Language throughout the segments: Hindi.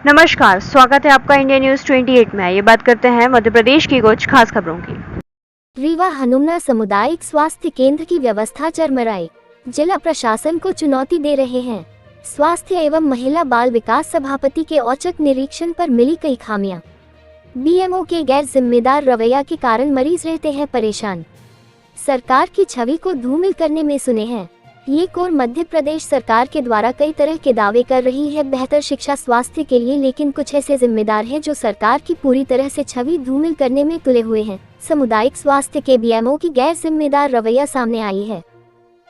नमस्कार, स्वागत है आपका इंडिया न्यूज 28 में। ये बात करते हैं मध्य प्रदेश की कुछ खास खबरों की। रीवा हनुमना सामुदायिक स्वास्थ्य केंद्र की व्यवस्था चरमराई, जिला प्रशासन को चुनौती दे रहे हैं। स्वास्थ्य एवं महिला बाल विकास सभापति के औचक निरीक्षण पर मिली कई खामियां। बीएमओ के गैर जिम्मेदार रवैया के कारण मरीज रहते हैं परेशान। सरकार की छवि को धूमिल करने में सुने हैं। ये कोर मध्य प्रदेश सरकार के द्वारा कई तरह के दावे कर रही है बेहतर शिक्षा स्वास्थ्य के लिए, लेकिन कुछ ऐसे जिम्मेदार हैं जो सरकार की पूरी तरह से छवि धूमिल करने में तुले हुए हैं। सामुदायिक स्वास्थ्य के बीएमओ की गैर जिम्मेदार रवैया सामने आई है।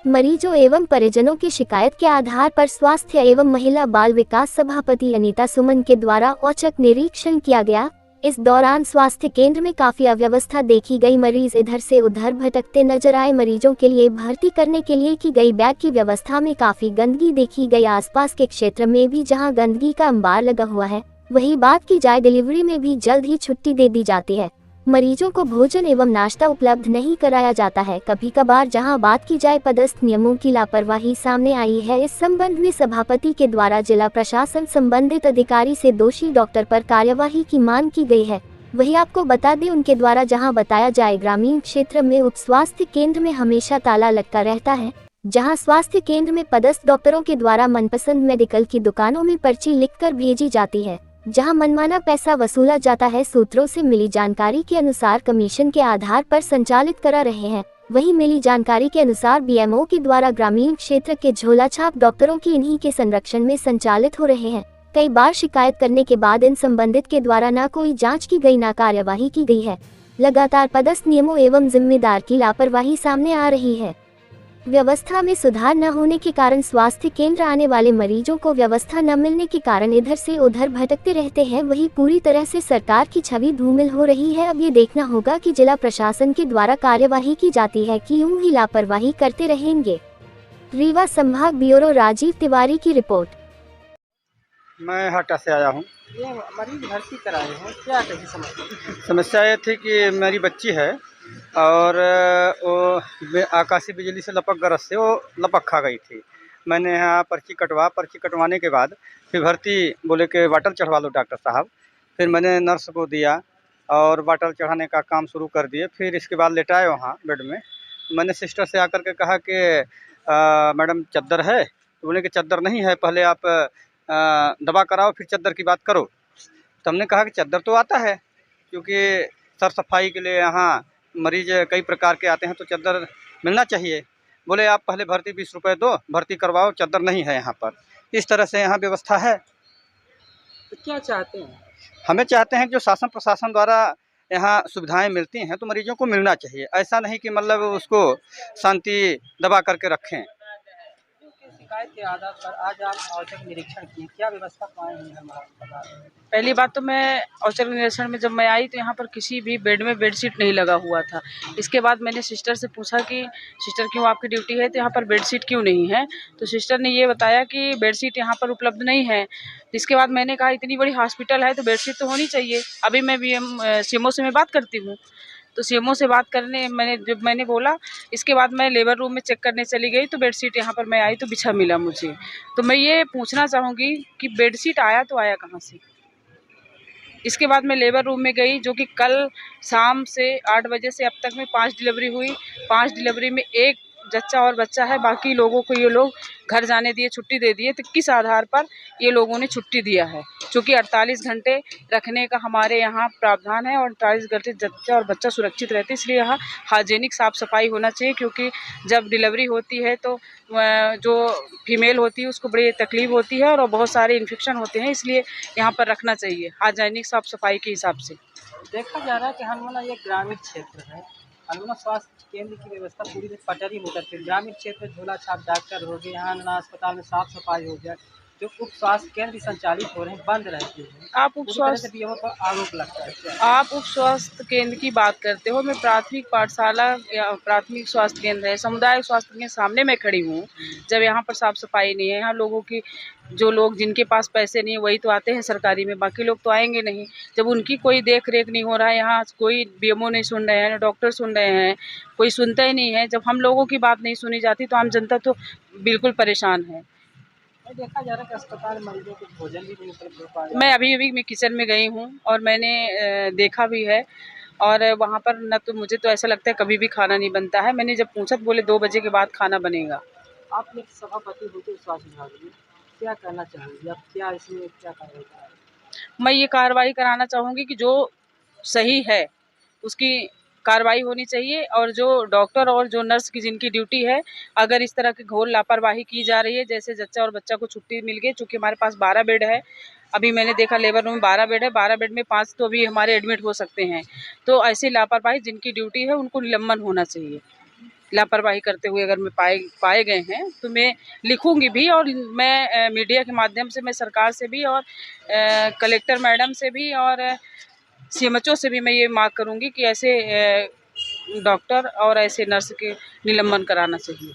मरीजों एवं परिजनों की शिकायत के आधार पर स्वास्थ्य एवं महिला बाल विकास सभापति अनीता सुमन के द्वारा औचक निरीक्षण किया गया। इस दौरान स्वास्थ्य केंद्र में काफी अव्यवस्था देखी गई। मरीज इधर से उधर भटकते नजर आए। मरीजों के लिए भर्ती करने के लिए की गई बैग की व्यवस्था में काफी गंदगी देखी गई। आसपास के क्षेत्र में भी जहां गंदगी का अंबार लगा हुआ है, वही बात की जाए डिलीवरी में भी जल्द ही छुट्टी दे दी जाती है। मरीजों को भोजन एवं नाश्ता उपलब्ध नहीं कराया जाता है। कभी कभार जहां बात की जाए पदस्थ नियमों की लापरवाही सामने आई है। इस संबंध में सभापति के द्वारा जिला प्रशासन संबंधित अधिकारी से दोषी डॉक्टर पर कार्यवाही की मांग की गई है। वही आपको बता दें, उनके द्वारा जहां बताया जाए ग्रामीण क्षेत्र में उप स्वास्थ्य केंद्र में हमेशा ताला लटका रहता है, जहां स्वास्थ्य केंद्र में पदस्थ डॉक्टरों के द्वारा मनपसंद मेडिकल की दुकानों में पर्ची लिखकर भेजी जाती है, जहां मनमाना पैसा वसूला जाता है। सूत्रों से मिली जानकारी के अनुसार कमीशन के आधार पर संचालित करा रहे हैं। वहीं मिली जानकारी के अनुसार बीएमओ के द्वारा ग्रामीण क्षेत्र के झोलाछाप डॉक्टरों की इन्हीं के संरक्षण में संचालित हो रहे हैं। कई बार शिकायत करने के बाद इन संबंधित के द्वारा न कोई जांच की गई, न कार्यवाही की गई है। लगातार पदस्थ नियमों एवं जिम्मेदार की लापरवाही सामने आ रही है। व्यवस्था में सुधार न होने के कारण स्वास्थ्य केंद्र आने वाले मरीजों को व्यवस्था न मिलने के कारण इधर से उधर भटकते रहते हैं। वही पूरी तरह से सरकार की छवि धूमिल हो रही है। अब ये देखना होगा कि जिला प्रशासन के द्वारा कार्यवाही की जाती है कि यूं ही लापरवाही करते रहेंगे। रीवा संभाग ब्यूरो राजीव तिवारी की रिपोर्ट। मैं हाटा से आया हूँ। ये मरीज भर्ती कराए हैं, क्या कही समस्या? समस्या ये थी कि मेरी बच्ची है और वो आकाशीय बिजली से लपक गरज से वो लपक खा गई थी। मैंने यहाँ पर्ची कटवाने के बाद फिर भर्ती बोले कि वाटर चढ़वा लो डॉक्टर साहब। फिर मैंने नर्स को दिया और वाटर चढ़ाने का काम शुरू कर दिए। फिर इसके बाद लेटाए वहाँ बेड में। मैंने सिस्टर से आकर के कहा कि मैडम चद्दर है? तो बोले कि चद्दर नहीं है, पहले आप दवा कराओ फिर चद्दर की बात करो। तो हमने कहा कि चद्दर तो आता है, क्योंकि सर सफाई के लिए यहाँ मरीज कई प्रकार के आते हैं तो चद्दर मिलना चाहिए। बोले आप पहले भर्ती 20 रुपये दो, भर्ती करवाओ, चद्दर नहीं है यहाँ पर। इस तरह से यहाँ व्यवस्था है। तो क्या चाहते हैं? हमें चाहते हैं कि जो शासन प्रशासन द्वारा यहाँ सुविधाएं मिलती हैं तो मरीजों को मिलना चाहिए। ऐसा नहीं कि मतलब उसको शांति दबा करके रखें। शिकायत के आधार पर आज आप औचक निरीक्षण किए, क्या व्यवस्था पाए हैं हमारा? पहली बात तो मैं औचक निरीक्षण में जब मैं आई तो यहाँ पर किसी भी बेड में बेडशीट नहीं लगा हुआ था। इसके बाद मैंने सिस्टर से पूछा कि सिस्टर क्यों आपकी ड्यूटी है तो यहाँ पर बेडशीट क्यों नहीं है, तो सिस्टर ने ये बताया कि बेडशीट यहाँ पर उपलब्ध नहीं है। इसके बाद मैंने कहा इतनी बड़ी हॉस्पिटल है तो बेडशीट तो होनी चाहिए। अभी मैं सीएमओ से मैं बात करती हूँ, तो सीएमओ से बात करने मैंने बोला। इसके बाद मैं लेबर रूम में चेक करने चली गई तो बेडशीट यहाँ पर मैं आई तो बिछा मिला मुझे। तो मैं ये पूछना चाहूँगी कि बेडशीट आया तो आया कहाँ से। इसके बाद मैं लेबर रूम में गई, जो कि कल शाम से 8 बजे से अब तक में 5 डिलीवरी हुई। 5 डिलीवरी में एक जच्चा और बच्चा है, बाकी लोगों को ये लोग घर जाने दिए, छुट्टी दे दिए। तो किस आधार पर ये लोगों ने छुट्टी दिया है? क्योंकि 48 घंटे रखने का हमारे यहाँ प्रावधान है और 48 घंटे जच्चा और बच्चा सुरक्षित रहते, इसलिए यहाँ हाइजीनिक साफ़ सफाई होना चाहिए। क्योंकि जब डिलीवरी होती है तो जो फीमेल होती है उसको बड़ी तकलीफ होती है और बहुत सारे इन्फेक्शन होते हैं, इसलिए यहाँ पर रखना चाहिए हाइजीनिक साफ़ सफाई के हिसाब से। देखा जा रहा है कि हनुमाना ये ग्रामीण क्षेत्र है। हनुमाना स्वास्थ्य केंद्र की व्यवस्था पूरी पटरी में उतरती है। ग्रामीण क्षेत्र में झोला छाप डॉक्टर हो गए, यहाँ ना अस्पताल में साफ सफाई हो गया। जो उप स्वास्थ्य केंद्र संचालित हो रहे हैं बंद रहते हैं। आप उप स्वास्थ्य बीएमओ पर आरोप लगता है क्या? आप उप स्वास्थ्य केंद्र की बात करते हो, मैं प्राथमिक पाठशाला या प्राथमिक स्वास्थ्य केंद्र है, सामुदायिक स्वास्थ्य केंद्र के सामने मैं खड़ी हूँ। जब यहाँ पर साफ सफाई नहीं है, यहाँ लोगों की जो लोग जिनके पास पैसे नहीं है वही तो आते हैं सरकारी में, बाकी लोग तो आएंगे नहीं। जब उनकी कोई देख रेख नहीं हो रहा है, यहाँ कोई बीएमओ नहीं सुन रहे हैं, डॉक्टर सुन रहे हैं, कोई सुनता ही नहीं है। जब हम लोगों की बात नहीं सुनी जाती तो आम जनता तो बिल्कुल परेशान है। देखा जा रहा है कि अस्पताल में मरीजों को भोजन भी नहीं उपलब्ध हो पा रहा है। मैं अभी मैं किचन में गई हूँ और मैंने देखा भी है, और वहाँ पर न तो मुझे तो ऐसा लगता है कभी भी खाना नहीं बनता है। मैंने जब पूछा तो बोले 2 बजे के बाद खाना बनेगा। आप एक सभापति होते हैं स्वास्थ्य विभाग में, क्या कहना चाहेंगे आप, क्या इसमें क्या कार्रवाई करें? मैं ये कार्रवाई कराना चाहूँगी कि जो सही है उसकी कार्रवाई होनी चाहिए, और जो डॉक्टर और जो नर्स की जिनकी ड्यूटी है, अगर इस तरह की घोर लापरवाही की जा रही है, जैसे जच्चा और बच्चा को छुट्टी मिल गई, चूँकि हमारे पास 12 बेड है, अभी मैंने देखा लेबर रूम में 12 बेड है, 12 बेड में 5 तो अभी हमारे एडमिट हो सकते हैं। तो ऐसी लापरवाही जिनकी ड्यूटी है उनको निलंबन होना चाहिए। लापरवाही करते हुए अगर मैं पाए गए हैं तो मैं लिखूंगी भी, और मैं मीडिया के माध्यम से मैं सरकार से भी और कलेक्टर मैडम से भी और सीएमएचओ से भी मैं ये मांग करूंगी कि ऐसे डॉक्टर और ऐसे नर्स के निलंबन कराना चाहिए।